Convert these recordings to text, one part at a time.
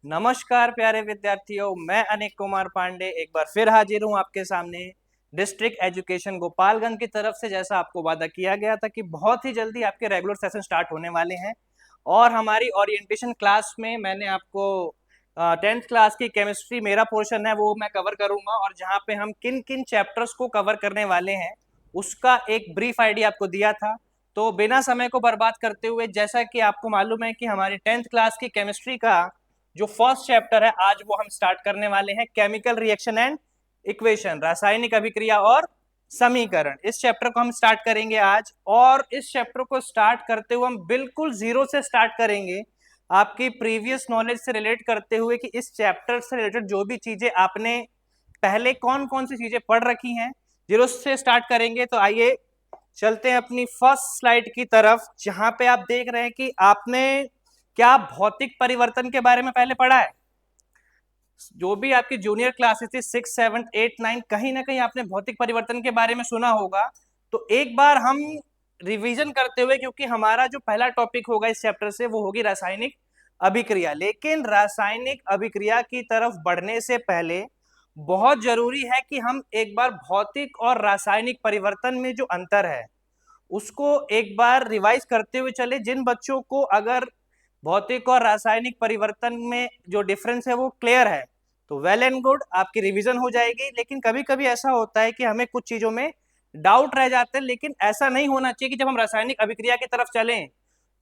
नमस्कार प्यारे विद्यार्थियों, मैं अनिक कुमार पांडे एक बार फिर हाजिर हूं आपके सामने डिस्ट्रिक्ट एजुकेशन गोपालगंज की तरफ से। जैसा आपको वादा किया गया था कि बहुत ही जल्दी आपके रेगुलर सेशन स्टार्ट होने वाले हैं और हमारी ओरिएंटेशन क्लास में मैंने आपको 10th क्लास की केमिस्ट्री मेरा पोर्शन है वो मैं कवर करूंगा, और जहां पे हम किन किन चैप्टर्स को कवर करने वाले हैं उसका एक ब्रीफ आइडिया आपको दिया था। तो बिना समय को बर्बाद करते हुए, जैसा कि आपको मालूम है कि हमारी 10th क्लास की केमिस्ट्री का जो फर्स्ट चैप्टर है आज वो हम स्टार्ट करने वाले हैं, केमिकल रिएक्शन एंड इक्वेशन, रासायनिक अभिक्रिया और समीकरण। इस चैप्टर को हम स्टार्ट करेंगे आज, और इस चैप्टर को स्टार्ट करते हुए हम बिल्कुल जीरो से स्टार्ट करेंगे, आपकी प्रीवियस नॉलेज से रिलेट करते हुए कि इस चैप्टर से रिलेटेड जो भी चीजें आपने पहले कौन कौन सी चीजें पढ़ रखी हैं, जीरो से स्टार्ट करेंगे। तो आइए चलते हैं अपनी फर्स्ट स्लाइड की तरफ, जहां पे आप देख रहे हैं कि आपने क्या भौतिक परिवर्तन के बारे में पहले पढ़ा है। जो भी आपकी जूनियर क्लासेस थी 6, 7, 8, 9, कहीं ना कहीं आपने भौतिक परिवर्तन के बारे में सुना होगा। तो एक बार हम रिवीजन करते हुए, क्योंकि हमारा जो पहला टॉपिक होगा इस चैप्टर से वो होगी रासायनिक अभिक्रिया, लेकिन रासायनिक अभिक्रिया की तरफ बढ़ने से पहले बहुत जरूरी है कि हम एक बार भौतिक और रासायनिक परिवर्तन में जो अंतर है उसको एक बार रिवाइज करते हुए चले। जिन बच्चों को अगर भौतिक और रासायनिक परिवर्तन में जो डिफरेंस है वो क्लियर है तो वेल एंड गुड, आपकी रिवीजन हो जाएगी। लेकिन कभी कभी ऐसा होता है कि हमें कुछ चीजों में डाउट रह जाते हैं, लेकिन ऐसा नहीं होना चाहिए कि जब हम रासायनिक अभिक्रिया की तरफ चलें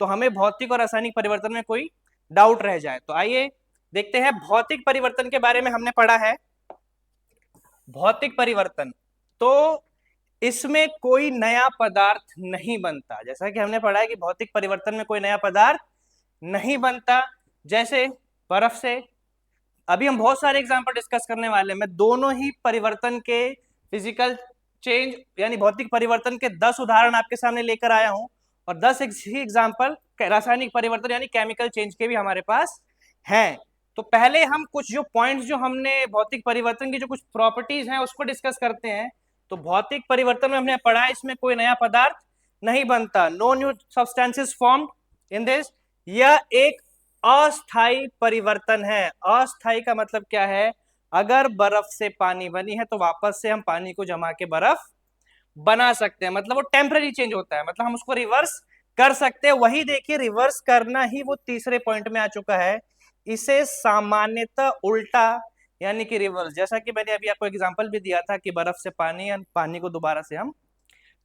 तो हमें भौतिक और रासायनिक परिवर्तन में कोई डाउट रह जाए। तो आइए देखते हैं भौतिक परिवर्तन के बारे में। हमने पढ़ा है भौतिक परिवर्तन, तो इसमें कोई नया पदार्थ नहीं बनता। जैसा कि हमने पढ़ा है कि भौतिक परिवर्तन में कोई नया पदार्थ नहीं बनता, जैसे बर्फ से। अभी हम बहुत सारे एग्जांपल डिस्कस करने वाले हैं। मैं दोनों ही परिवर्तन के फिजिकल चेंज यानी भौतिक परिवर्तन के 10 उदाहरण आपके सामने लेकर आया हूं, और 10 ही एग्जांपल रासायनिक परिवर्तन यानी केमिकल चेंज के भी हमारे पास हैं। तो पहले हम कुछ जो पॉइंट्स जो हमने भौतिक परिवर्तन की जो कुछ प्रॉपर्टीज हैं उसको डिस्कस करते हैं। तो भौतिक परिवर्तन में हमने पढ़ा है इसमें कोई नया पदार्थ नहीं बनता, no new substances formed in this. यह एक अस्थाई परिवर्तन है। अस्थाई का मतलब क्या है? अगर बर्फ से पानी बनी है तो वापस से हम पानी को जमा के बर्फ बना सकते हैं, मतलब वो टेम्पररी चेंज होता है, मतलब हम उसको रिवर्स कर सकते हैं। वही देखिए, रिवर्स करना ही वो तीसरे पॉइंट में आ चुका है। इसे सामान्यतः उल्टा यानी कि रिवर्स, जैसा कि मैंने अभी आपको एग्जांपल भी दिया था कि बर्फ से पानी या पानी को दोबारा से हम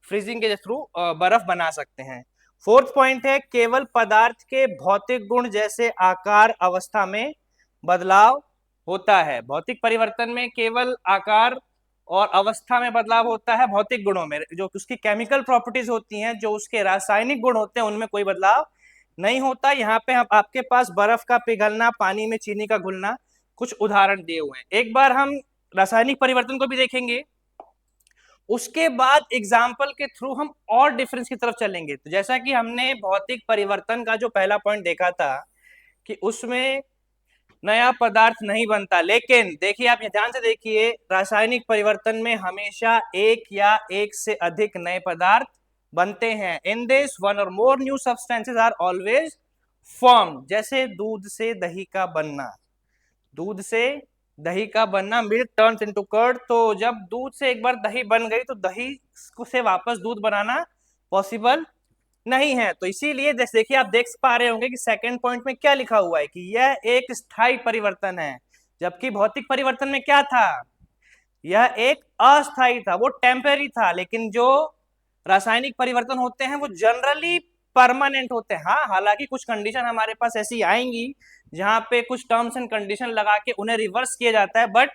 फ्रीजिंग के थ्रू बर्फ बना सकते हैं। फोर्थ पॉइंट है केवल पदार्थ के भौतिक गुण जैसे आकार अवस्था में बदलाव होता है। भौतिक परिवर्तन में केवल आकार और अवस्था में बदलाव होता है। भौतिक गुणों में जो उसकी केमिकल प्रॉपर्टीज होती हैं, जो उसके रासायनिक गुण होते हैं, उनमें कोई बदलाव नहीं होता। यहाँ पे हम आपके पास बर्फ का पिघलना, पानी में चीनी का घुलना, कुछ उदाहरण दिए हुए हैं। एक बार हम रासायनिक परिवर्तन को भी देखेंगे, उसके बाद एग्जाम्पल के थ्रू हम और डिफरेंस की तरफ चलेंगे। तो जैसा कि हमने भौतिक परिवर्तन का जो पहला पॉइंट देखा था कि उसमें नया पदार्थ नहीं बनता, लेकिन देखिए आप ध्यान से देखिए, रासायनिक परिवर्तन में हमेशा एक या एक से अधिक नए पदार्थ बनते हैं। इन दिस वन और more new substances are always form. जैसे दूध से दही का बनना, दूध से दही का बनना, मिल्क टर्न्स इनटू कर्ड। तो जब दूध से एक बार दही बन गई तो दही से वापस दूध बनाना पॉसिबल नहीं है। तो इसीलिए देखिए, आप देख पा रहे होंगे कि सेकंड पॉइंट में क्या लिखा हुआ है कि यह एक स्थायी परिवर्तन है, जबकि भौतिक परिवर्तन में क्या था? यह एक अस्थायी था, वो टेम्पररी था। लेकिन जो रासायनिक परिवर्तन होते हैं वो जनरली परमानेंट होते हैं। हाँ, हालांकि कुछ कंडीशन हमारे पास ऐसी आएंगी जहां पे कुछ टर्म्स एंड कंडीशन लगा के उन्हें रिवर्स किया जाता है, बट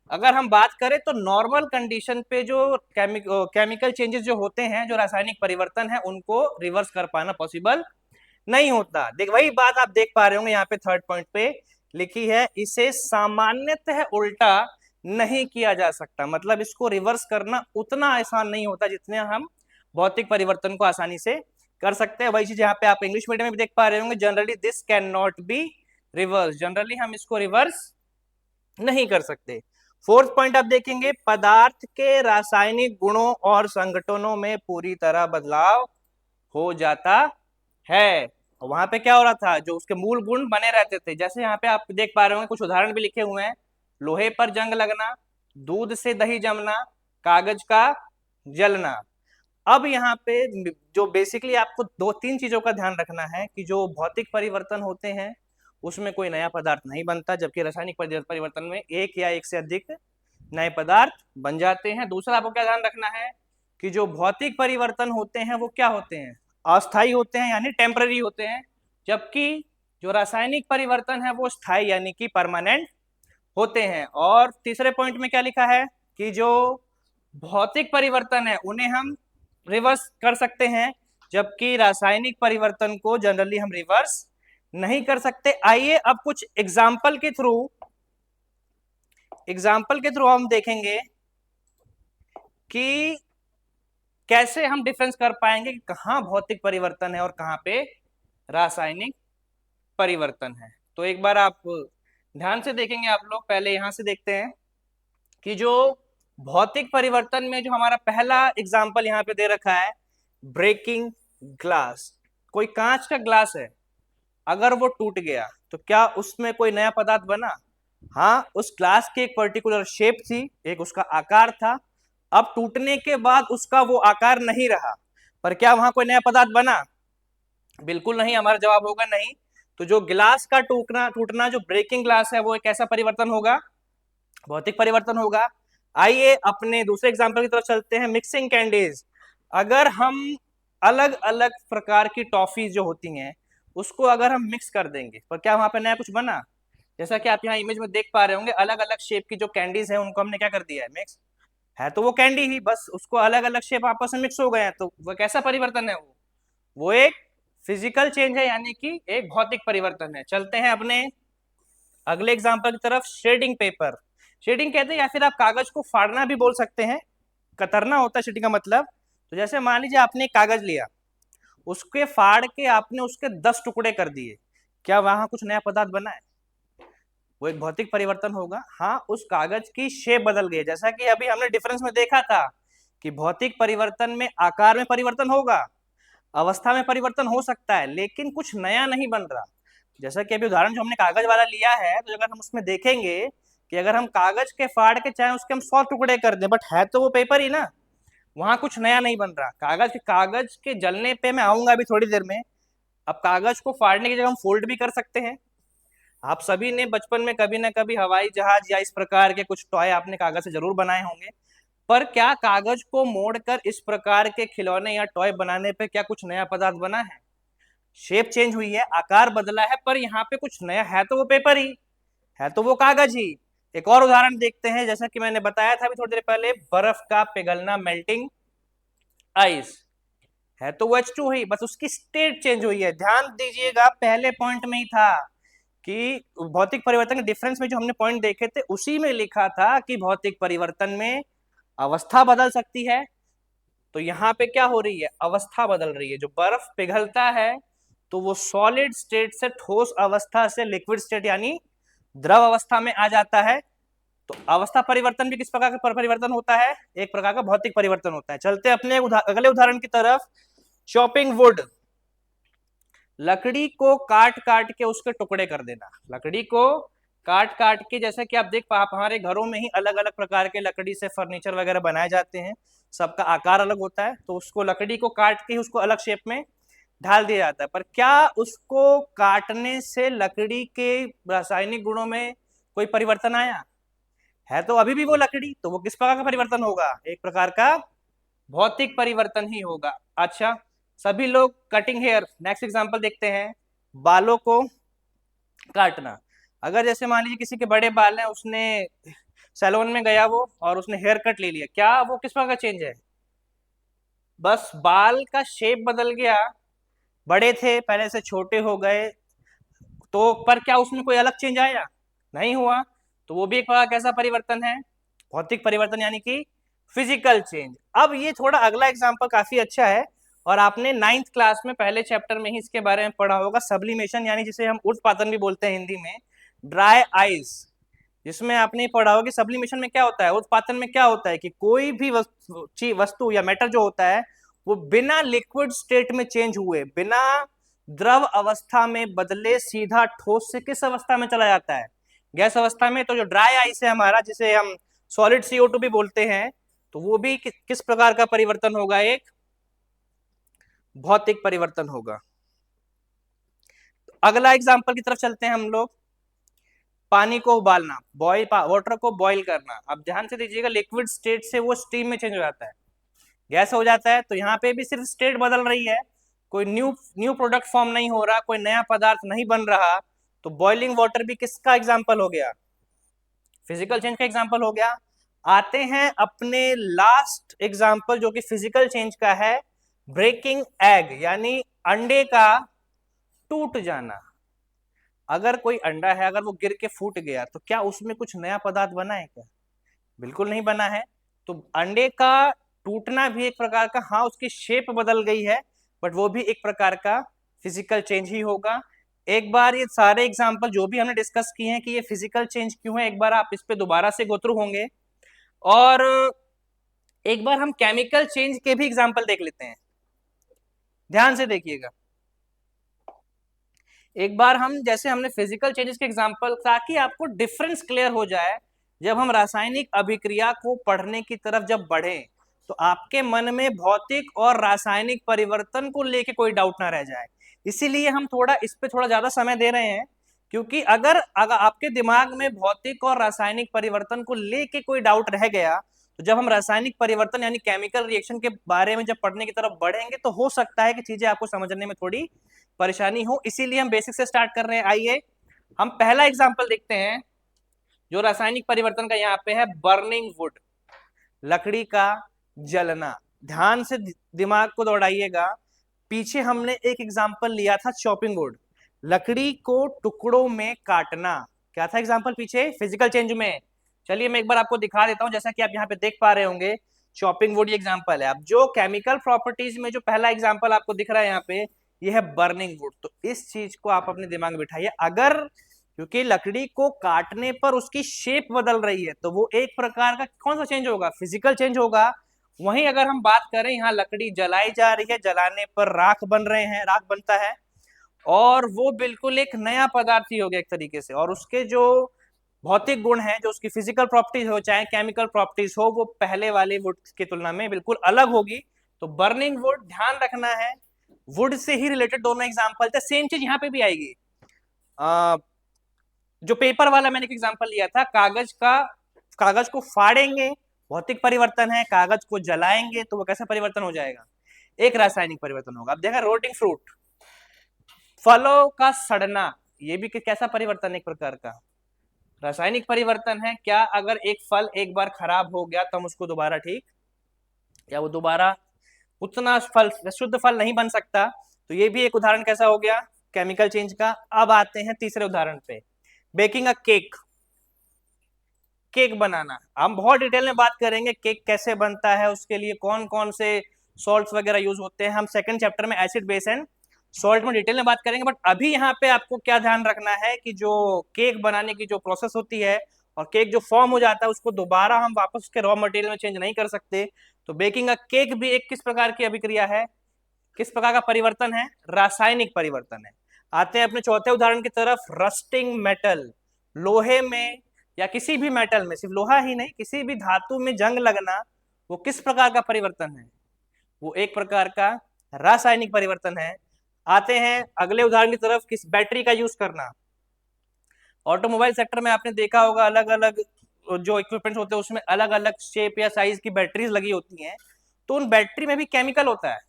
अगर हम बात करें तो नॉर्मल कंडीशन पे जो केमिकल चेंजेस जो होते हैं, जो रासायनिक परिवर्तन है, उनको रिवर्स कर पाना पॉसिबल नहीं होता। देख, वही बात आप देख पा रहे होंगे यहाँ पे थर्ड पॉइंट पे लिखी है, इसे सामान्यतः उल्टा नहीं किया जा सकता। मतलब इसको रिवर्स करना उतना आसान नहीं होता जितने हम भौतिक परिवर्तन को आसानी से कर सकते हैं। वही चीज यहाँ पे आप इंग्लिश मीडियम में भी देख पा रहे होंगे, generally this can not be reverse. Generally हम इसको रिवर्स नहीं कर सकते। फोर्थ पॉइंट आप देखेंगे, पदार्थ के रासायनिक गुणों और संगठनों में पूरी तरह बदलाव हो जाता है। वहां पे क्या हो रहा था, जो उसके मूल गुण बने रहते थे, जैसे यहाँ पे आप देख पा रहे होंगे कुछ उदाहरण भी लिखे हुए हैं। लोहे पर जंग लगना, दूध से दही जमना, कागज का जलना। अब यहाँ पे जो बेसिकली आपको दो तीन चीजों का ध्यान रखना है कि जो भौतिक परिवर्तन होते हैं उसमें कोई नया पदार्थ नहीं बनता, जबकि रासायनिक परिवर्तन में एक या एक से अधिक नए पदार्थ बन जाते हैं। दूसरा आपको क्या ध्यान रखना है कि जो भौतिक परिवर्तन होते हैं वो क्या होते हैं, अस्थायी होते हैं यानी टेम्पररी होते हैं, जबकि जो रासायनिक परिवर्तन है वो स्थायी यानी कि परमानेंट होते हैं। और तीसरे पॉइंट में क्या लिखा है कि जो भौतिक परिवर्तन है उन्हें हम रिवर्स कर सकते हैं, जबकि रासायनिक परिवर्तन को जनरली हम रिवर्स नहीं कर सकते। आइए अब कुछ एग्जाम्पल के थ्रू हम देखेंगे कि कैसे हम डिफरेंस कर पाएंगे कि कहाँ भौतिक परिवर्तन है और कहाँ पे रासायनिक परिवर्तन है। तो एक बार आप ध्यान से देखेंगे आप लोग, पहले यहां से देखते हैं कि जो भौतिक परिवर्तन में जो हमारा पहला एग्जाम्पल यहाँ पे दे रखा है, ब्रेकिंग ग्लास। कोई कांच का ग्लास है, अगर वो टूट गया तो क्या उसमें कोई नया पदार्थ बना? हाँ, उस ग्लास की एक पर्टिकुलर शेप थी, एक उसका आकार था। अब टूटने के बाद उसका वो आकार नहीं रहा, पर क्या वहां कोई नया पदार्थ बना? बिल्कुल नहीं, हमारा जवाब होगा नहीं। तो जो गिलास का टूटना जो ब्रेकिंग ग्लास है वो एक ऐसा परिवर्तन होगा, भौतिक परिवर्तन होगा। आइए अपने दूसरे एग्जाम्पल की तरफ चलते हैं, मिक्सिंग कैंडीज। अगर हम अलग अलग प्रकार की टॉफी जो होती हैं उसको अगर हम मिक्स कर देंगे, पर क्या वहां पे नया कुछ बना? जैसा कि आप यहाँ इमेज में देख पा रहे होंगे, अलग अलग शेप की जो कैंडीज है उनको हमने क्या कर दिया है, मिक्स। है तो वो कैंडी ही, बस उसको अलग अलग शेप आपस में मिक्स हो गए हैं, तो वो कैसा परिवर्तन है? वो एक फिजिकल चेंज है यानी कि एक भौतिक परिवर्तन है। चलते हैं अपने अगले एग्जांपल की तरफ, शेडिंग पेपर। शेडिंग कहते हैं या फिर आप कागज को फाड़ना भी बोल सकते हैं, कतरना होता है शेडिंग का मतलब। तो जैसे मान लीजिए आपने एक कागज लिया, उसके फाड़ के आपने उसके 10 टुकड़े कर दिए, क्या वहां कुछ नया पदार्थ बना है? वो एक भौतिक परिवर्तन होगा। हाँ, उस कागज की शेप बदल गई, जैसा कि अभी हमने डिफरेंस में देखा था कि भौतिक परिवर्तन में आकार में परिवर्तन होगा, अवस्था में परिवर्तन हो सकता है, लेकिन कुछ नया नहीं बन रहा। जैसा कि अभी उदाहरण जो हमने कागज वाला लिया है, तो अगर हम उसमें देखेंगे कि अगर हम कागज के फाड़ के चाहे उसके हम 100 टुकड़े कर दें, बट है तो वो पेपर ही ना, वहां कुछ नया नहीं बन रहा। कागज के जलने पे मैं आऊंगा अभी थोड़ी देर में। अब कागज को फाड़ने की जगह हम फोल्ड भी कर सकते हैं। आप सभी ने बचपन में कभी ना कभी हवाई जहाज या इस प्रकार के कुछ टॉय आपने कागज से जरूर बनाए होंगे, पर क्या कागज को मोड़कर इस प्रकार के खिलौने या टॉय बनाने पे क्या कुछ नया पदार्थ बना है? शेप चेंज हुई है, आकार बदला है, पर यहाँ पे कुछ नया है तो वो पेपर ही है, तो वो कागज ही। एक और उदाहरण देखते हैं, जैसा कि मैंने बताया था अभी थोड़ी देर पहले, बर्फ का पिघलना, मेल्टिंग आइस। है तो वो H2 ही, बस उसकी स्टेट चेंज हुई है। ध्यान दीजिएगा, पहले पॉइंट में ही था कि भौतिक परिवर्तन के डिफरेंस में जो हमने पॉइंट देखे थे उसी में लिखा था कि भौतिक परिवर्तन में अवस्था बदल सकती है। तो यहाँ पे क्या हो रही है, अवस्था बदल रही है। जो बर्फ पिघलता है तो वो सॉलिड स्टेट से ठोस अवस्था से लिक्विड स्टेट यानी द्रव अवस्था में आ जाता है। तो अवस्था परिवर्तन भी किस प्रकार का परिवर्तन होता है? एक प्रकार का भौतिक परिवर्तन होता है। चलते अपने अगले उदाहरण की तरफ, चॉपिंग वुड। लकड़ी को काट काट के उसके टुकड़े कर देना, लकड़ी को काट काट के, जैसे कि आप देख पा, हमारे घरों में ही अलग अलग प्रकार के लकड़ी से फर्नीचर वगैरह बनाए जाते हैं, सबका आकार अलग होता है, तो उसको लकड़ी को काट के उसको अलग शेप में ढाल दिया जाता है। पर क्या उसको काटने से लकड़ी के रासायनिक गुणों में कोई परिवर्तन आया? है तो अभी भी वो लकड़ी, तो वो किस प्रकार का परिवर्तन होगा? एक प्रकार का भौतिक परिवर्तन ही होगा। अच्छा, सभी लोग कटिंग हेयर, नेक्स्ट एग्जांपल देखते हैं, बालों को काटना। अगर जैसे मान लीजिए किसी के बड़े बाल हैं, उसने सैलून में गया वो और उसने हेयर कट ले लिया, क्या वो किस प्रकार का चेंज है? बस बाल का शेप बदल गया, बड़े थे पहले से छोटे हो गए, तो पर क्या उसमें कोई अलग चेंज आया? नहीं हुआ। तो वो भी एक प्रकार कैसा परिवर्तन है? भौतिक परिवर्तन यानी कि फिजिकल चेंज। अब ये थोड़ा अगला एग्जांपल काफी अच्छा है, और आपने 9th क्लास में पहले चैप्टर में ही इसके बारे में पढ़ा होगा, सब्लिमेशन यानी जिसे हम ऊर्ध्वपातन भी बोलते हैं हिंदी में, ड्राई आइस। जिसमें आपने पढ़ा होगा कि सब्लिमेशन में क्या होता है, ऊर्ध्वपातन में क्या होता है कि कोई भी वस्तु या मैटर जो होता है वो बिना लिक्विड स्टेट में चेंज हुए, बिना द्रव अवस्था में बदले सीधा ठोस से किस अवस्था में चला जाता है? गैस अवस्था में। तो जो ड्राई आइस है हमारा, जिसे हम सॉलिड CO2 भी बोलते हैं, तो वो भी किस प्रकार का परिवर्तन होगा? एक भौतिक परिवर्तन होगा। अगला एग्जाम्पल की तरफ चलते हैं हम लोग। पानी को उबालना, बॉयल वाटर को बॉयल करना। अब ध्यान से दीजिएगा, लिक्विड स्टेट से वो स्टीम में चेंज हो जाता है, गैस हो जाता है। तो यहाँ पे भी सिर्फ स्टेट बदल रही है, कोई न्यू प्रोडक्ट फॉर्म नहीं हो रहा, कोई नया पदार्थ नहीं बन रहा। तो बॉइलिंग वाटर भी किसका एग्जाम्पल हो गया? फिजिकल चेंज का एग्जाम्पल हो गया। आते हैं अपने लास्ट एग्जाम्पल जो कि फिजिकल चेंज का है, ब्रेकिंग एग, यानी अंडे का टूट जाना। अगर कोई अंडा है, अगर वो गिर के फूट गया, तो क्या उसमें कुछ नया पदार्थ बना है क्या? बिल्कुल नहीं बना है। तो अंडे का टूटना भी एक प्रकार का, हाँ उसकी शेप बदल गई है, बट वो भी एक प्रकार का फिजिकल चेंज ही होगा। एक बार ये सारे एग्जाम्पल जो भी हमने डिस्कस किए हैं कि ये फिजिकल चेंज क्यों है, एक बार आप इस पे दोबारा से गो थ्रू होंगे। और एक बार हम केमिकल चेंज के भी एग्जाम्पल देख लेते हैं, ध्यान से देखिएगा। एक बार हम, जैसे हमने फिजिकल चेंजेस के एग्जाम्पल, ताकि आपको डिफरेंस क्लियर हो जाए, जब हम रासायनिक अभिक्रिया को पढ़ने की तरफ जब बढ़े, तो आपके मन में भौतिक और रासायनिक परिवर्तन को लेके कोई डाउट ना रह जाए। इसीलिए हम थोड़ा इस पे थोड़ा ज्यादा समय दे रहे हैं, क्योंकि अगर आपके दिमाग में भौतिक और रासायनिक परिवर्तन को लेके कोई डाउट रह गया, तो जब हम रासायनिक परिवर्तन यानी केमिकल रिएक्शन के बारे में जब पढ़ने की तरफ बढ़ेंगे, तो हो सकता है कि चीजें आपको समझने में थोड़ी परेशानी हो। इसीलिए हम बेसिक से स्टार्ट कर रहे हैं। आइए हम पहला एग्जांपल देखते हैं जो रासायनिक परिवर्तन का, यहाँ पे है बर्निंग वुड, लकड़ी का जलना। ध्यान से दिमाग को दौड़ाइएगा। पीछे हमने एक एग्जांपल लिया था चॉपिंग वुड, लकड़ी को टुकड़ों में काटना। क्या था एग्जांपल पीछे फिजिकल चेंज में? चलिए मैं एक बार आपको दिखा देता हूं। जैसा कि आप यहाँ पे देख पा रहे होंगे, चॉपिंग वुड ये एग्जांपल है। अब जो केमिकल प्रॉपर्टीज में जो पहला एग्जांपल आपको दिख रहा है यहाँ पे, ये है बर्निंग वुड। तो इस चीज को आप अपने दिमाग में बिठाइए। अगर, क्योंकि लकड़ी को काटने पर उसकी शेप बदल रही है, तो वो एक प्रकार का कौन सा चेंज होगा? फिजिकल चेंज होगा। वहीं अगर हम बात करें, यहाँ लकड़ी जलाई जा रही है, जलाने पर राख बन रहे हैं, राख बनता है, और वो बिल्कुल एक नया पदार्थ ही हो गया एक तरीके से। और उसके जो भौतिक गुण है, जो उसकी फिजिकल प्रॉपर्टीज हो चाहे केमिकल प्रॉपर्टीज हो, वो पहले वाले वुड की तुलना में बिल्कुल अलग होगी। तो बर्निंग वुड, ध्यान रखना है, वुड से ही रिलेटेड दोनों एग्जाम्पल थे। सेम चीज यहाँ पे भी आएगी। जो पेपर वाला मैंने एक एग्जाम्पल लिया था, कागज को फाड़ेंगे, भौतिक परिवर्तन है। कागज को जलाएंगे तो वो कैसा परिवर्तन हो जाएगा? एक रासायनिक परिवर्तन होगा। अब देखा रोटिंग फ्रूट, फलों का सड़ना, ये भी कैसा परिवर्तन? एक प्रकार का रासायनिक परिवर्तन है। क्या अगर एक फल एक बार खराब हो गया तो हम उसको दोबारा ठीक, या वो दोबारा उतना फल, शुद्ध फल नहीं बन सकता? तो ये भी एक उदाहरण कैसा हो गया? केमिकल चेंज का। अब आते हैं तीसरे उदाहरण पे, बेकिंग अ केक, केक बनाना। हम बहुत डिटेल में बात करेंगे केक कैसे बनता है, उसके लिए कौन कौन से सॉल्ट्स वगैरह यूज होते हैं। हम सेकंड चैप्टर में एसिड बेस एंड सॉल्ट में डिटेल में बात करेंगे। बट अभी यहाँ पे आपको क्या ध्यान रखना है कि जो केक बनाने की जो प्रोसेस होती है, और केक जो फॉर्म हो जाता है, उसको दोबारा हम वापस उसके रॉ मटेरियल में चेंज नहीं कर सकते। तो बेकिंग अ केक भी एक किस प्रकार की अभिक्रिया है, किस प्रकार का परिवर्तन है? रासायनिक परिवर्तन है। आते हैं अपने चौथे उदाहरण की तरफ, रस्टिंग मेटल, लोहे में या किसी भी मेटल में, सिर्फ लोहा ही नहीं, किसी भी धातु में जंग लगना, वो किस प्रकार का परिवर्तन है? वो एक प्रकार का रासायनिक परिवर्तन है। आते हैं अगले उदाहरण की तरफ, किस बैटरी का यूज करना। ऑटोमोबाइल सेक्टर में आपने देखा होगा, अलग अलग जो इक्विपमेंट्स होते हैं उसमें अलग अलग शेप या साइज की बैटरीज लगी होती हैं। तो उन बैटरी में भी केमिकल होता है।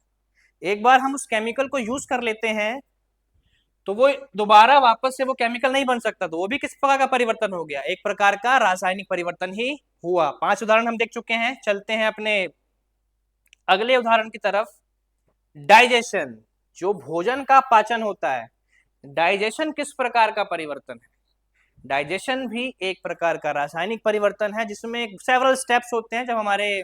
एक बार हम उस केमिकल को यूज कर लेते हैं तो वो दोबारा वापस से वो केमिकल नहीं बन सकता। तो वो भी किस प्रकार का परिवर्तन हो गया? एक प्रकार का रासायनिक परिवर्तन ही हुआ। 5 उदाहरण हम देख चुके हैं। चलते हैं अपने अगले उदाहरण की तरफ, डाइजेशन, जो भोजन का पाचन होता है, डाइजेशन किस प्रकार का परिवर्तन है? डाइजेशन भी एक प्रकार का रासायनिक परिवर्तन है, जिसमें सेवरल स्टेप्स होते हैं। जब हमारे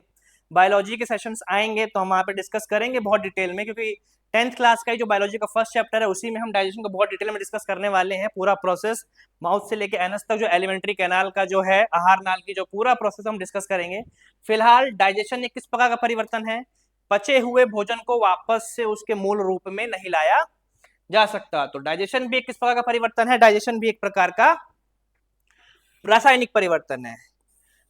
बायोलॉजी के सेशंस आएंगे तो हम वहाँ पे डिस्कस करेंगे बहुत डिटेल में, क्योंकि 10th क्लास का ही जो बायोलॉजी का फर्स्ट चैप्टर है, उसी में हम डाइजेशन को बहुत डिटेल में डिस्कस करने वाले हैं। पूरा प्रोसेस माउथ से लेके एनस तक, जो एलिमेंट्री कैनाल का जो है, आहार नाल की जो पूरा प्रोसेस हम डिस्कस करेंगे। फिलहाल डाइजेशन एक किस प्रकार का परिवर्तन है? पचे हुए भोजन को वापस से उसके मूल रूप में नहीं लाया जा सकता। तो डाइजेशन भी एक किस प्रकार का परिवर्तन है? डाइजेशन भी एक प्रकार का रासायनिक परिवर्तन है।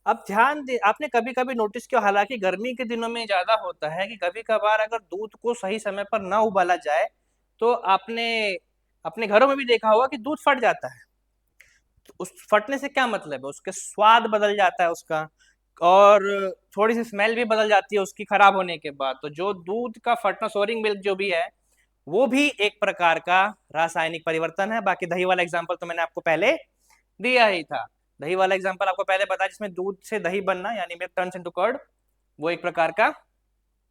अब ध्यान दे, आपने कभी कभी नोटिस किया, हालांकि गर्मी के दिनों में ज्यादा होता है कि कभी कभार अगर दूध को सही समय पर ना उबाला जाए तो आपने अपने घरों में भी देखा होगा कि दूध फट जाता है। तो उस फटने से क्या मतलब है? उसके स्वाद बदल जाता है उसका, और थोड़ी सी स्मेल भी बदल जाती है उसकी खराब होने के बाद। तो जो दूध का फटना, सोरिंग मिल्क जो भी है, वो भी एक प्रकार का रासायनिक परिवर्तन है। बाकी दही वाला एग्जांपल तो मैंने आपको पहले दिया ही था। दही वाला एग्जांपल आपको पहले पता है, जिसमें दूध से दही बनना यानी मिल्क टर्न्स इनटू कर्ड, वो एक प्रकार का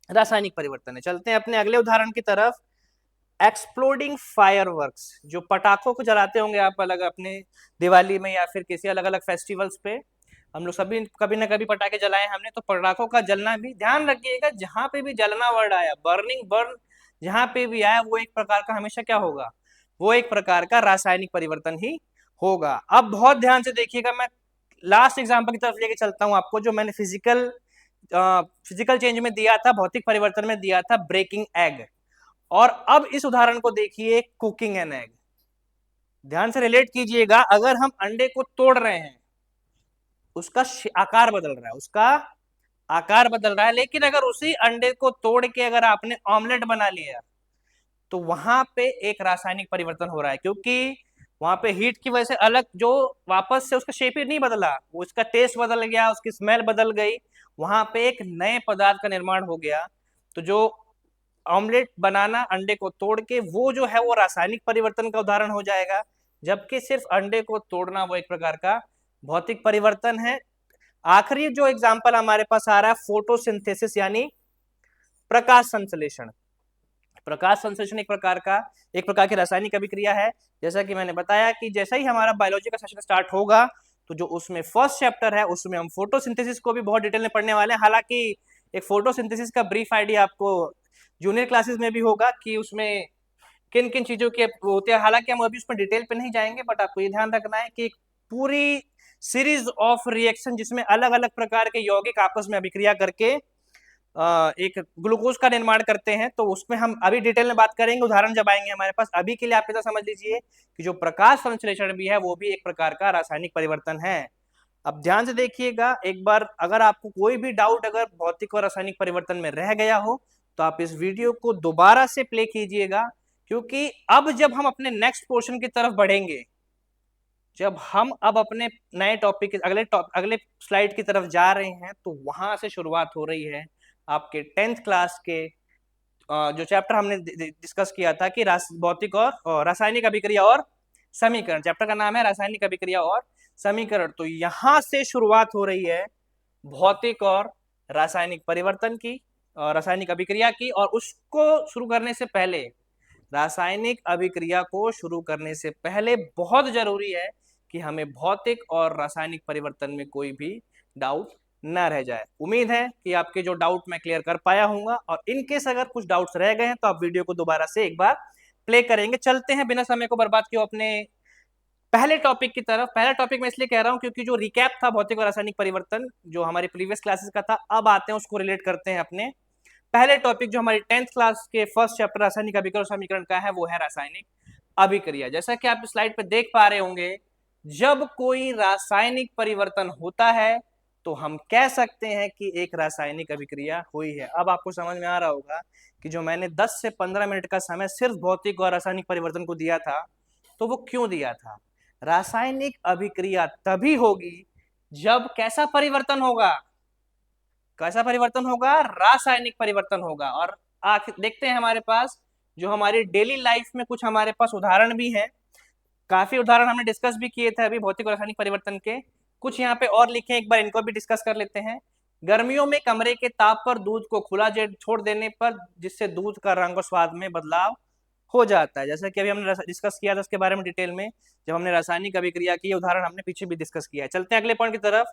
रासायनिक परिवर्तन है। चलते हैं अपने अगले उदाहरण की तरफ। एक्सप्लोडिंग फायरवर्क्स, जो पटाखों को जलाते होंगे आप अलग अपने दिवाली में या फिर किसी अलग अलग फेस्टिवल्स पे, हम लोग सभी कभी ना कभी पटाखे जलाए हमने। तो पटाखों का जलना भी, ध्यान रखिएगा जहां पे भी जलना वर्ड आया, बर्निंग, बर्न, जहां पे भी आया, वो एक प्रकार का हमेशा क्या होगा? वो एक प्रकार का रासायनिक परिवर्तन ही होगा। अब बहुत ध्यान से देखिएगा, मैं लास्ट एग्जाम्पल की तरफ लेके चलता हूं आपको, जो मैंने फिजिकल चेंज में दिया था, भौतिक परिवर्तन में दिया था, ब्रेकिंग एग। और अब इस उदाहरण को देखिए, कुकिंग एन एग। ध्यान से रिलेट कीजिएगा, अगर हम अंडे को तोड़ रहे हैं, उसका आकार बदल रहा है, उसका आकार बदल रहा है, लेकिन अगर उसी अंडे को तोड़ के अगर आपने ऑमलेट बना लिया तो वहां पे एक रासायनिक परिवर्तन हो रहा है, क्योंकि वहां पे हीट की वजह से अलग, जो वापस से उसका शेप ही नहीं बदला, वो उसका टेस्ट बदल गया, उसकी स्मेल बदल गई, वहां पे एक नए पदार्थ का निर्माण हो गया। तो जो ऑमलेट बनाना अंडे को तोड़ के, वो जो है वो रासायनिक परिवर्तन का उदाहरण हो जाएगा, जबकि सिर्फ अंडे को तोड़ना वो एक प्रकार का भौतिक परिवर्तन है। आखिरी जो एग्जाम्पल हमारे पास आ रहा है, फोटोसिंथेसिस यानी प्रकाश संश्लेषण। प्रकाश संश्लेषण एक प्रकार की रासायनिक अभिक्रिया है। जैसा कि मैंने बताया कि जैसा ही हमारा बायोलॉजी का सेशन स्टार्ट होगा, तो जो उसमें फर्स्ट चैप्टर है उसमें हम फोटोसिंथेसिस को भी बहुत डिटेल में पढ़ने वाले हैं। हालांकि एक फोटोसिंथेसिस का ब्रीफ आइडिया आपको जूनियर क्लासेस में भी होगा कि उसमें किन किन चीजों के होते हैं। हालांकि हम अभी उसमें डिटेल पे नहीं जाएंगे, बट आपको ये ध्यान रखना है कि एक पूरी सीरीज ऑफ रिएक्शन जिसमें अलग अलग प्रकार के यौगिक आपस में अभिक्रिया करके एक ग्लूकोज का निर्माण करते हैं, तो उसमें हम अभी डिटेल में बात करेंगे, उदाहरण जब आएंगे हमारे पास। अभी के लिए आप इतना समझ लीजिए कि जो प्रकाश संश्लेषण भी है वो भी एक प्रकार का रासायनिक परिवर्तन है। अब ध्यान से देखिएगा एक बार, अगर आपको कोई भी डाउट अगर भौतिक और रासायनिक परिवर्तन में रह गया हो तो आप इस वीडियो को दोबारा से प्ले कीजिएगा, क्योंकि अब जब हम अपने नेक्स्ट पोर्शन की तरफ बढ़ेंगे, जब हम अब अपने नए टॉपिक अगले स्लाइड की तरफ जा रहे हैं, तो वहां से शुरुआत हो रही है आपके 10th क्लास के जो चैप्टर हमने डिस्कस किया था कि भौतिक और रासायनिक अभिक्रिया और समीकरण। चैप्टर का नाम है रासायनिक अभिक्रिया और समीकरण। तो यहां से शुरुआत हो रही है भौतिक और रासायनिक परिवर्तन की, और रासायनिक अभिक्रिया की। और उसको शुरू करने से पहले, रासायनिक अभिक्रिया को शुरू करने से पहले बहुत जरूरी है कि हमें भौतिक और रासायनिक परिवर्तन में कोई भी डाउट न रह जाए। उम्मीद है कि आपके जो डाउट मैं क्लियर कर पाया हूंगा, और इनकेस अगर कुछ डाउट्स रह गए हैं तो आप वीडियो को दोबारा से एक बार प्ले करेंगे। चलते हैं बिना समय को बर्बाद किए अपने पहले टॉपिक की तरफ। पहला टॉपिक मैं इसलिए कह रहा हूं क्योंकि जो रिकैप था भौतिक और रासायनिक परिवर्तन जो हमारी प्रीवियस क्लासेस का था, अब आते हैं उसको रिलेट करते हैं अपने पहले टॉपिक, जो हमारी 10th क्लास के फर्स्ट चैप्टर रासायनिक अभिक्रिया और समीकरण का है, वो है रासायनिक अभिक्रिया। जैसा कि आप स्लाइड पे देख पा रहे होंगे, जब कोई रासायनिक परिवर्तन होता है तो हम कह सकते हैं कि एक रासायनिक अभिक्रिया हुई है। अब आपको समझ में आ रहा होगा कि जो मैंने 10 से 15 मिनट का समय सिर्फ भौतिक और रासायनिक परिवर्तन को दिया था, तो वो क्यों दिया था। रासायनिक अभिक्रिया तभी होगी जब कैसा परिवर्तन होगा, कैसा परिवर्तन होगा, रासायनिक परिवर्तन होगा। और आखिर देखते हैं हमारे पास जो हमारी डेली लाइफ में कुछ हमारे पास उदाहरण भी हैं। काफी उदाहरण हमने डिस्कस भी किए थे अभी भौतिक और रासायनिक परिवर्तन के, कुछ यहाँ पे और लिखे हैं, एक बार इनको भी डिस्कस कर लेते हैं। गर्मियों में कमरे के ताप पर दूध को खुला छोड़ देने पर जिससे दूध का रंग और स्वाद में बदलाव हो जाता है। जैसा कि अभी हमने डिस्कस किया था उसके बारे में डिटेल में, जब हमने रासायनिक अभिक्रिया की उदाहरण हमने पीछे भी डिस्कस किया है। चलते हैं अगले पॉइंट की तरफ।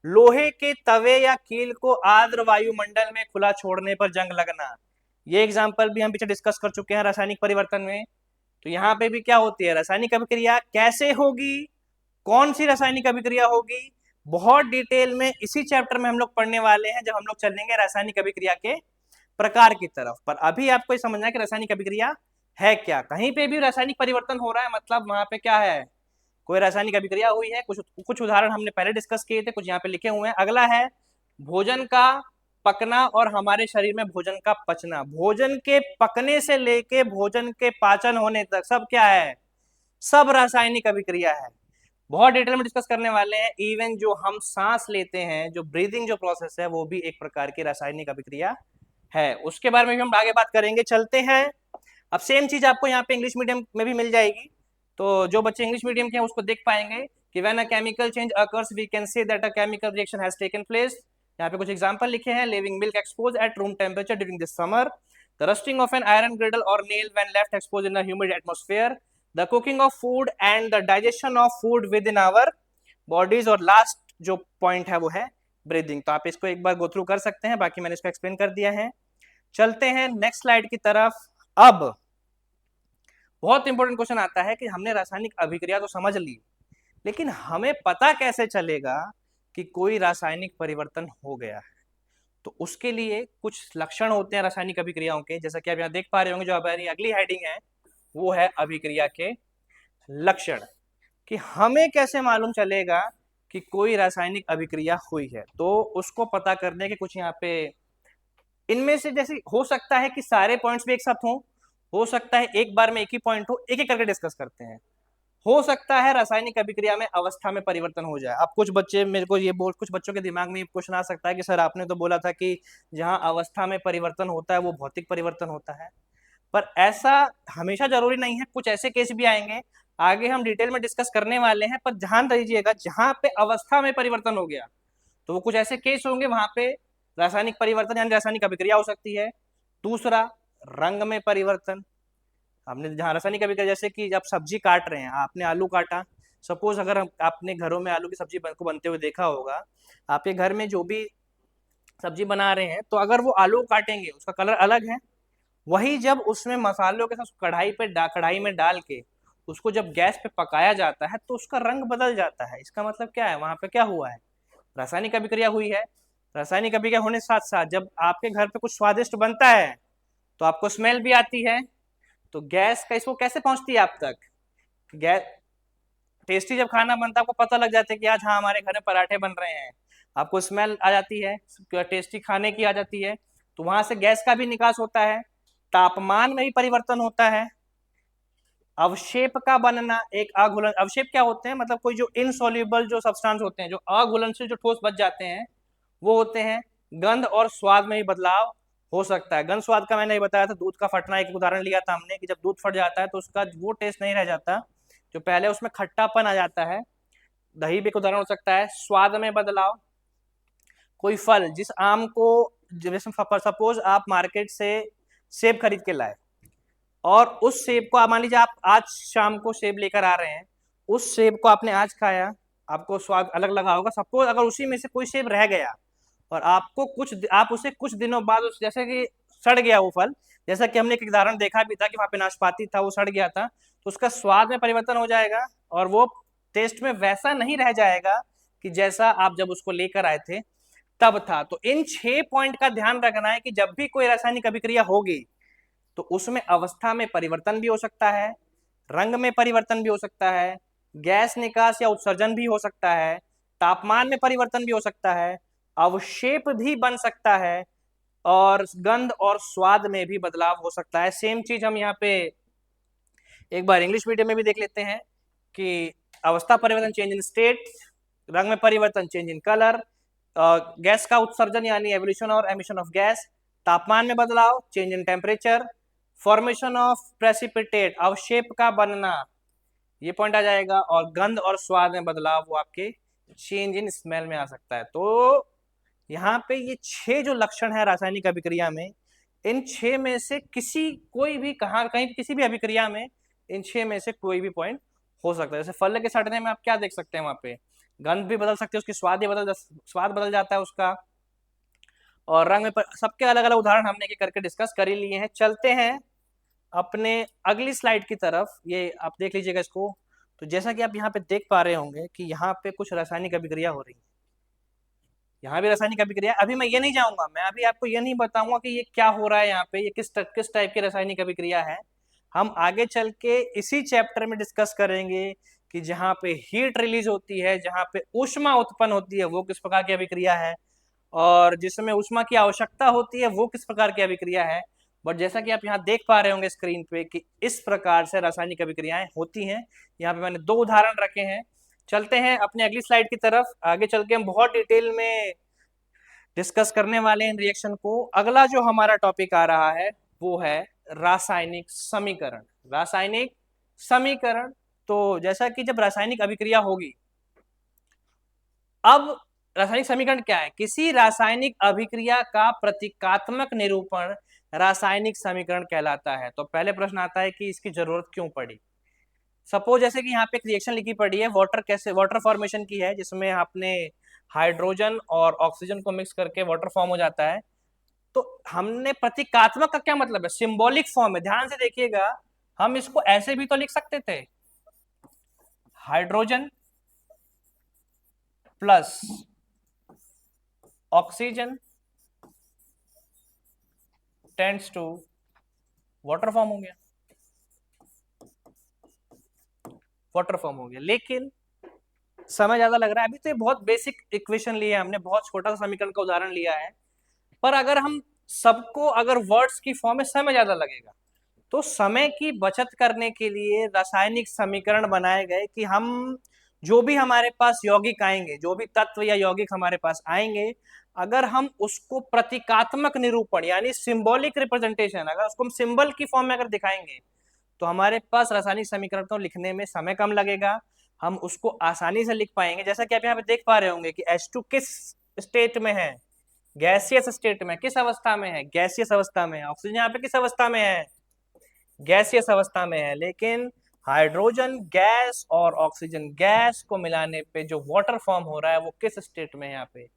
लोहे के तवे या कील को आर्द्र वायुमंडल में खुला छोड़ने पर जंग लगना, ये एग्जाम्पल भी हम पीछे डिस्कस कर चुके हैं रासायनिक परिवर्तन में। तो यहाँ पे भी क्या होती है, रासायनिक अभिक्रिया कैसे होगी, कौन सी रासायनिक अभिक्रिया होगी, बहुत डिटेल में इसी चैप्टर में हम लोग पढ़ने वाले हैं जब हम लोग चलेंगे रासायनिक अभिक्रिया के प्रकार की तरफ। पर अभी आपको ये समझना है कि रासायनिक अभिक्रिया है क्या? कहीं पे भी रासायनिक परिवर्तन हो रहा है मतलब वहां पे क्या है, कोई रासायनिक अभिक्रिया हुई है। कुछ कुछ उदाहरण हमने पहले डिस्कस किए थे, कुछ यहाँ पे लिखे हुए हैं। अगला है भोजन का पकना और हमारे शरीर में भोजन का पचना। भोजन के पकने से लेके भोजन के पाचन होने तक सब क्या है, सब रासायनिक अभिक्रिया है। बहुत डिटेल में डिस्कस करने वाले हैं। इवन जो हम सांस लेते हैं, जो ब्रीदिंग जो प्रोसेस है, वो भी एक प्रकार की रासायनिक अभिक्रिया है। उसके बारे में भी हम आगे बात करेंगे। चलते हैं। अब सेम चीज आपको यहाँ पे इंग्लिश मीडियम में भी मिल जाएगी, तो जो बच्चे इंग्लिश मीडियम के हैं उसको देख पाएंगे कि when a chemical change occurs we can say that a chemical reaction has taken place. यहाँ पे कुछ एग्जांपल लिखे हैं। Leaving milk expose at room temperature during this summer, the rusting of an iron griddle और nail when left expose in a humid atmosphere, the cooking of food and the digestion of food within our bodies, और last जो point है वो है breathing. तो आप इसको एक बार गो थ्रू कर सकते हैं, बाकी मैंने इसको एक्सप्लेन कर दिया है। चलते हैं नेक्स्ट स्लाइड की तरफ। अब बहुत इंपॉर्टेंट क्वेश्चन आता है कि हमने रासायनिक अभिक्रिया तो समझ ली, लेकिन हमें पता कैसे चलेगा कि कोई रासायनिक परिवर्तन हो गया है। तो उसके लिए कुछ लक्षण होते हैं रासायनिक अभिक्रियाओं के, जैसा कि आप यहाँ देख पा रहे होंगे। जो हमारी अगली हेडिंग है वो है अभिक्रिया के लक्षण, कि हमें कैसे मालूम चलेगा कि कोई रासायनिक अभिक्रिया हुई है। तो उसको पता करने के कुछ यहाँ पे, इनमें से जैसे हो सकता है कि सारे पॉइंट्स भी एक साथ हों, हो सकता है एक बार में एक ही पॉइंट हो, एक एक करके डिस्कस करते हैं। हो सकता है रासायनिक अभिक्रिया में अवस्था में परिवर्तन हो जाए। अब कुछ बच्चे मेरे को ये बोल, कुछ बच्चों के दिमाग में क्वेश्चन आ सकता है कि सर आपने तो बोला था कि जहां अवस्था में परिवर्तन होता है वो भौतिक परिवर्तन होता है, पर ऐसा हमेशा जरूरी नहीं है। कुछ ऐसे केस भी आएंगे, आगे हम डिटेल में डिस्कस करने वाले हैं, पर ध्यान दीजिएगा जहां पे अवस्था में परिवर्तन हो गया तो वो कुछ ऐसे केस होंगे वहां पे रासायनिक परिवर्तन यानी रासायनिक अभिक्रिया हो सकती है। दूसरा, रंग में परिवर्तन। हमने जहाँ रासायनिक अभिक्रिया, जैसे कि जब सब्जी काट रहे हैं, आपने आलू काटा, सपोज अगर आपने घरों में आलू की सब्जी को बनते हुए देखा होगा, आपके घर में जो भी सब्जी बना रहे हैं, तो अगर वो आलू काटेंगे उसका कलर अलग है, वही जब उसमें मसालों के साथ कढ़ाई में डाल के उसको जब गैस पे पकाया जाता है तो उसका रंग बदल जाता है। इसका मतलब क्या है, वहां पे क्या हुआ है, रासायनिक अभिक्रिया हुई है। रासायनिक अभिक्रिया होने के साथ साथ जब आपके घर पे कुछ स्वादिष्ट बनता है तो आपको स्मेल भी आती है। तो गैस का इसको कैसे पहुंचती है आप तक, गैस, टेस्टी जब खाना बनता है आपको पता लग जाता है कि आज हाँ हमारे घर में पराठे बन रहे हैं, आपको स्मेल आ जाती है, टेस्टी खाने की आ जाती है। तो वहां से गैस का भी निकास होता है। तापमान में भी परिवर्तन होता है। अवशेप का बनना, एक अघुलन, अवशेप क्या होते हैं, मतलब कोई जो इनसॉल्युबल जो सब्सटेंस होते हैं, जो अघुलनशील जो ठोस बच जाते हैं, वो होते हैं। गंध और स्वाद में भी बदलाव हो सकता है। गंध स्वाद का मैंने बताया था, दूध का फटना एक उदाहरण लिया था हमने, कि जब दूध फट जाता है तो उसका वो टेस्ट नहीं रह जाता जो पहले, उसमें खट्टापन आ जाता है। दही भी एक उदाहरण हो सकता है। स्वाद में बदलाव, कोई फल, जिस आम को, जैसे सपोज आप मार्केट से सेब खरीद के लाए और उस सेब को, मान लीजिए आप आज शाम को सेब लेकर आ रहे हैं, उस सेब को आपने आज खाया, आपको स्वाद अलग लगा होगा। सपोज अगर उसी में से कोई सेब रह गया और आपको आप उसे कुछ दिनों बाद उस, जैसे कि सड़ गया वो फल, जैसा कि हमने एक उदाहरण देखा भी था कि वहां पे नाशपाती था, वो सड़ गया था, तो उसका स्वाद में परिवर्तन हो जाएगा और वो टेस्ट में वैसा नहीं रह जाएगा कि जैसा आप जब उसको लेकर आए थे तब था। तो इन 6 पॉइंट का ध्यान रखना है कि जब भी कोई रासायनिक अभिक्रिया होगी तो उसमें अवस्था में परिवर्तन भी हो सकता है, रंग में परिवर्तन भी हो सकता है, गैस निकास या उत्सर्जन भी हो सकता है, तापमान में परिवर्तन भी हो सकता है, अवशेप भी बन सकता है, और गंध और स्वाद में भी बदलाव हो सकता है। सेम चीज हम यहाँ पे एक बार इंग्लिश मीडियम में भी देख लेते हैं कि अवस्था परिवर्तन चेंज इन स्टेट, रंग में परिवर्तन चेंज इन कलर, गैस का उत्सर्जन यानी एवोल्यूशन और एमिशन ऑफ गैस, तापमान में बदलाव change in temperature, formation of precipitate अवशेप का बनना, ये पॉइंट आ जाएगा, और गंध और स्वाद में बदलाव वो आपके चेंज इन स्मेल में आ सकता है। तो यहाँ पे ये 6 जो लक्षण है रासायनिक अभिक्रिया में, इन 6 में से किसी, कोई भी कहाँ कहीं किसी भी अभिक्रिया में इन 6 में से कोई भी पॉइंट हो सकता है। जैसे फल के सड़ने में आप क्या देख सकते हैं, वहां पे गंध भी बदल सकते हैं, उसकी स्वाद बदल जाता है उसका, और रंग में सबके अलग अलग उदाहरण हमने एक करके डिस्कस कर ही लिए हैं। चलते हैं अपने अगली स्लाइड की तरफ, ये आप देख लीजिएगा इसको। तो जैसा कि आप यहाँ पे देख पा रहे होंगे कि यहाँ पे कुछ रासायनिक अभिक्रिया हो रही है, यहाँ भी रासायनिक अभिक्रिया। अभी मैं ये नहीं जाऊंगा, मैं अभी आपको ये नहीं बताऊंगा कि ये क्या हो रहा है यहाँ पे, ये किस टाइप की रासायनिक अभिक्रिया है। हम आगे चल के इसी चैप्टर में डिस्कस करेंगे कि जहाँ पे हीट रिलीज होती है, जहाँ पे ऊष्मा उत्पन्न होती है, वो किस प्रकार की अभिक्रिया है, और जिसमें ऊष्मा की आवश्यकता होती है वो किस प्रकार की अभिक्रिया है। बट जैसा कि आप यहाँ देख पा रहे होंगे स्क्रीन पे कि इस प्रकार से रासायनिक अभिक्रियाएं होती हैं। यहाँ पे मैंने 2 उदाहरण रखे हैं। चलते हैं अपने अगली स्लाइड की तरफ। आगे चल के हम बहुत डिटेल में डिस्कस करने वाले हैं इन रिएक्शन को। अगला जो हमारा टॉपिक आ रहा है वो है रासायनिक समीकरण। रासायनिक समीकरण, तो जैसा कि जब रासायनिक अभिक्रिया होगी, अब रासायनिक समीकरण क्या है? किसी रासायनिक अभिक्रिया का प्रतीकात्मक निरूपण रासायनिक समीकरण कहलाता है। तो पहले प्रश्न आता है कि इसकी जरूरत क्यों पड़ी। सपोज जैसे कि यहाँ पे एक रिएक्शन लिखी पड़ी है, वाटर फॉर्मेशन की है, जिसमें आपने हाइड्रोजन और ऑक्सीजन को मिक्स करके वाटर फॉर्म हो जाता है। तो हमने प्रतीकात्मक का क्या मतलब है? सिंबॉलिक फॉर्म है। ध्यान से देखिएगा, हम इसको ऐसे भी तो लिख सकते थे, hydrogen plus oxygen tends to water form हो गया, वाटर फॉर्म हो गया। लेकिन समय ज्यादा लग रहा है, अभी तो ये बहुत बेसिक इक्वेशन लिया है हमने, बहुत छोटा सा समीकरण का उदाहरण लिया है। पर अगर हम सबको अगर वर्ड्स की फॉर्म में समय ज्यादा लगेगा, तो समय की बचत करने के लिए रासायनिक समीकरण बनाए गए कि हम जो भी हमारे पास यौगिक आएंगे, जो भी तत्व या यौगिक हमारे पास आएंगे, अगर हम उसको प्रतीकात्मक निरूपण यानी सिंबॉलिक रिप्रेजेंटेशन, अगर उसको हम सिंबल की फॉर्म में अगर दिखाएंगे, तो हमारे पास रासायनिक समीकरण को लिखने में समय कम लगेगा, हम उसको आसानी से लिख पाएंगे। जैसा कि आप यहाँ पे देख पा रहे होंगे कि H2 किस स्टेट में है? गैसियस स्टेट में। किस अवस्था में है? गैसियस अवस्था में है। ऑक्सीजन यहाँ पे किस अवस्था में है? गैसियस अवस्था में है। लेकिन हाइड्रोजन गैस और ऑक्सीजन गैस को मिलाने पे जो वाटर फॉर्म हो रहा है वो किस स्टेट में है? यहाँ पे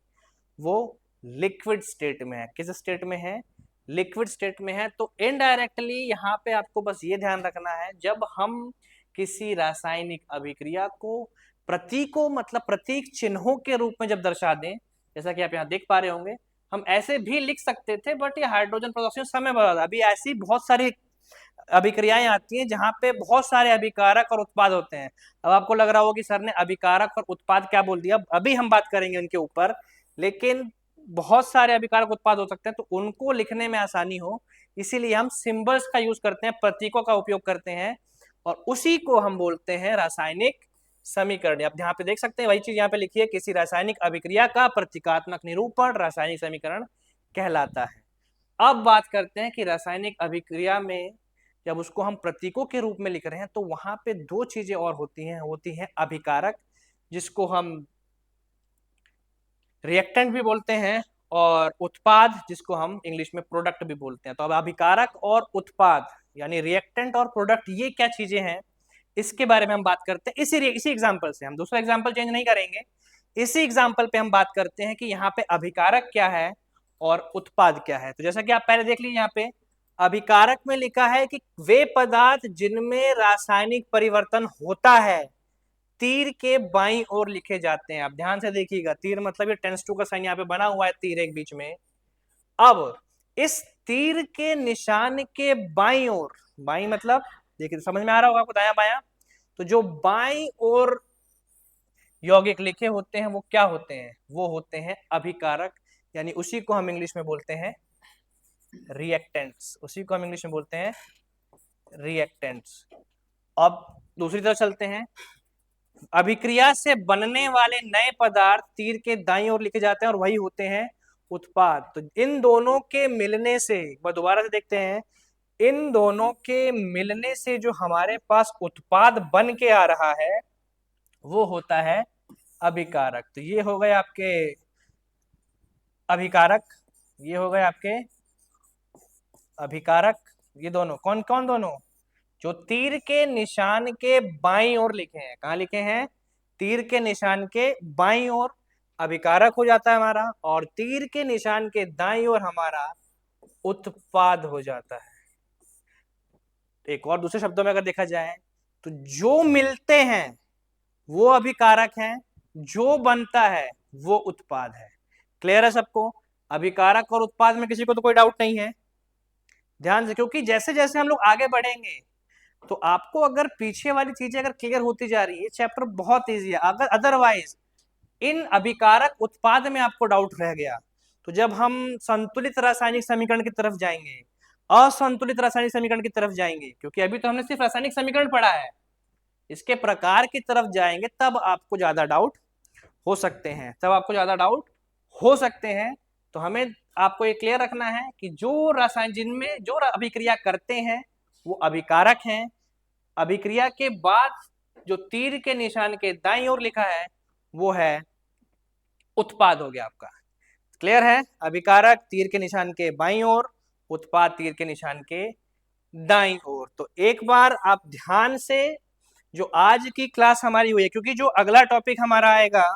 वो लिक्विड स्टेट में है। किस स्टेट में है? लिक्विड स्टेट में है। तो इनडायरेक्टली यहाँ पे आपको बस ये ध्यान रखना है, जब हम किसी रासायनिक अभिक्रिया को प्रतीकों मतलब प्रतीक चिन्हों के रूप में जब दर्शा दें, जैसा कि आप यहाँ देख पा रहे होंगे, हम ऐसे भी लिख सकते थे, बट ये हाइड्रोजन प्लस ऑक्सीजन समय बर्बाद। अभी ऐसी बहुत सारी अभिक्रियाएं आती हैं जहां पे बहुत सारे अभिकारक और उत्पाद होते हैं। अब आपको लग रहा होगा कि सर ने अभिकारक और उत्पाद क्या बोल दिया, अभी हम बात करेंगे उनके ऊपर। लेकिन बहुत सारे अभिकारक उत्पाद हो सकते हैं, तो उनको लिखने में आसानी हो, इसीलिए हम सिंबल्स का यूज करते हैं, प्रतीकों का उपयोग करते हैं, और उसी को हम बोलते हैं रासायनिक समीकरण। आप यहाँ पे देख सकते हैं, वही चीज यहाँ पे लिखी है, किसी रासायनिक अभिक्रिया का प्रतीकात्मक निरूपण रासायनिक समीकरण कहलाता है। अब बात करते हैं कि रासायनिक अभिक्रिया में जब उसको हम प्रतीकों के रूप में लिख रहे हैं, तो वहां पे 2 चीजें और होती हैं अभिकारक, जिसको हम रिएक्टेंट भी बोलते हैं, और उत्पाद, जिसको हम इंग्लिश में प्रोडक्ट भी बोलते हैं। तो अब अभिकारक और उत्पाद यानी रिएक्टेंट और प्रोडक्ट, ये क्या चीजें हैं, इसके बारे में हम बात करते हैं इसी एग्जाम्पल से। हम दूसरा एग्जाम्पल चेंज नहीं करेंगे, इसी एग्जाम्पल पे हम बात करते हैं कि यहाँ पे अभिकारक क्या है और उत्पाद क्या है। तो जैसा कि आप पहले देख लीजिए, यहाँ पे अभिकारक में लिखा है कि वे पदार्थ जिनमें रासायनिक परिवर्तन होता है तीर के बाईं ओर लिखे जाते हैं। आप ध्यान से देखिएगा, तीर मतलब ये टेंस टू का साइन यहाँ पे बना हुआ है, तीर एक बीच में। अब इस तीर के निशान के बाईं ओर, बाईं मतलब देखिए समझ में आ रहा होगा आपको, दायां बायां, तो जो बाईं ओर यौगिक लिखे होते हैं वो क्या होते हैं? वो होते हैं अभिकारक, यानी उसी को हम इंग्लिश में बोलते हैं रिएक्टेंट्स। उसी को हम इंग्लिश में बोलते हैं रिएक्टेंट्स। अब दूसरी तरफ चलते हैं, अभिक्रिया से बनने वाले नए पदार्थ तीर के दाईं ओर लिखे जाते हैं और वही होते हैं उत्पाद। तो इन दोनों के मिलने से, एक बार दोबारा से देखते हैं, इन दोनों के मिलने से जो हमारे पास उत्पाद बन के आ रहा है वो होता है अभिकारक। तो ये हो गए आपके अभिकारक, ये हो गए आपके अभिकारक। ये दोनों कौन कौन? दोनों जो तीर के निशान के बाईं ओर लिखे हैं। कहाँ लिखे हैं? तीर के निशान के बाईं ओर अभिकारक हो जाता है हमारा, और तीर के निशान के दाईं ओर हमारा उत्पाद हो जाता है। एक और दूसरे शब्दों में अगर देखा जाए तो जो मिलते हैं वो अभिकारक हैं, जो बनता है वो उत्पाद है। क्लियर है सबको? अभिकारक और उत्पाद में किसी को तो कोई डाउट नहीं है? ध्यान से, क्योंकि जैसे जैसे हम लोग आगे बढ़ेंगे तो आपको अगर पीछे वाली चीजें अगर क्लियर होती जा रही है, चैप्टर बहुत ईजी है। अगर अदरवाइज इन अभिकारक उत्पाद में आपको डाउट रह गया, तो जब हम संतुलित रासायनिक समीकरण की तरफ जाएंगे, असंतुलित रासायनिक समीकरण की तरफ जाएंगे, क्योंकि अभी तो हमने सिर्फ रासायनिक समीकरण पढ़ा है, इसके प्रकार की तरफ जाएंगे तब आपको ज्यादा डाउट हो सकते हैं, तब आपको ज्यादा डाउट हो सकते हैं। तो हमें आपको ये क्लियर रखना है कि जो रसायन जिनमें जो अभिक्रिया करते हैं वो अभिकारक हैं। अभिक्रिया के बाद जो तीर के निशान के दाईं ओर लिखा है वो है उत्पाद हो गया आपका। क्लियर है? अभिकारक तीर के निशान के बाईं ओर, उत्पाद तीर के निशान के दाईं ओर। तो एक बार आप ध्यान से जो आज की क्लास हमारी हुई है, क्योंकि जो अगला टॉपिक हमारा आएगा,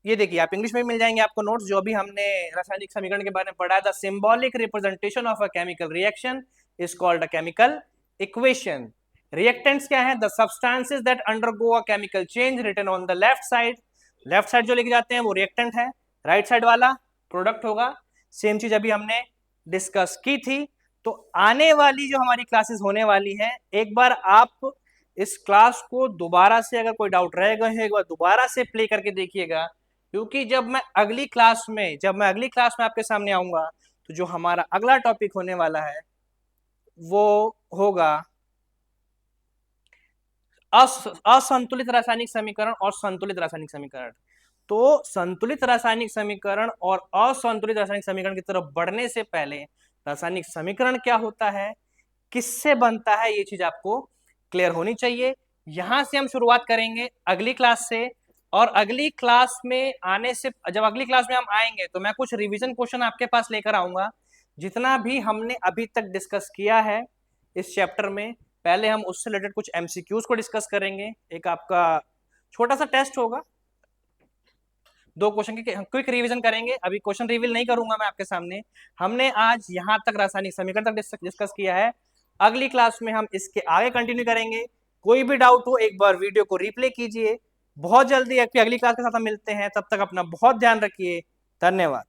ये देखिए आप इंग्लिश में मिल जाएंगे आपको नोट्स, जो अभी हमने रासायनिक समीकरण के बारे में पढ़ा था। Symbolic representation of a chemical reaction is called a chemical equation. Reactants क्या है? The substances that undergo a chemical change written on the left side. Left side जो लेके जाते हैं वो रिएक्टेंट है, राइट साइड वाला प्रोडक्ट होगा। सेम चीज अभी हमने डिस्कस की थी। तो आने वाली जो हमारी क्लासेस होने वाली है, एक बार आप इस क्लास को दोबारा से, अगर कोई डाउट रहेगा एक बार दोबारा से प्ले करके देखिएगा, क्योंकि जब मैं अगली क्लास में आपके सामने आऊंगा, तो जो हमारा अगला टॉपिक होने वाला है वो होगा असंतुलित रासायनिक समीकरण और संतुलित रासायनिक समीकरण। तो संतुलित रासायनिक समीकरण और असंतुलित रासायनिक समीकरण की तरफ बढ़ने से पहले रासायनिक समीकरण क्या होता है, किससे बनता है, ये चीज आपको क्लियर होनी चाहिए। यहां से हम शुरुआत करेंगे अगली क्लास से, और अगली क्लास में आने से, जब अगली क्लास में हम आएंगे तो मैं कुछ रिवीजन क्वेश्चन आपके पास लेकर आऊंगा। जितना भी हमने अभी तक डिस्कस किया है इस चैप्टर में, पहले हम उससे रिलेटेड कुछ एमसीक्यूज को डिस्कस करेंगे। एक आपका छोटा सा टेस्ट होगा, 2 क्वेश्चन के क्विक रिवीजन करेंगे। अभी क्वेश्चन रिवील नहीं करूंगा मैं आपके सामने। हमने आज यहां तक रासायनिक समीकरण तक डिस्कस किया है। अगली क्लास में हम इसके आगे कंटिन्यू करेंगे। कोई भी डाउट हो एक बार वीडियो को रिप्ले कीजिए। बहुत जल्दी अगली क्लास के साथ हम मिलते हैं, तब तक अपना बहुत ध्यान रखिए। धन्यवाद।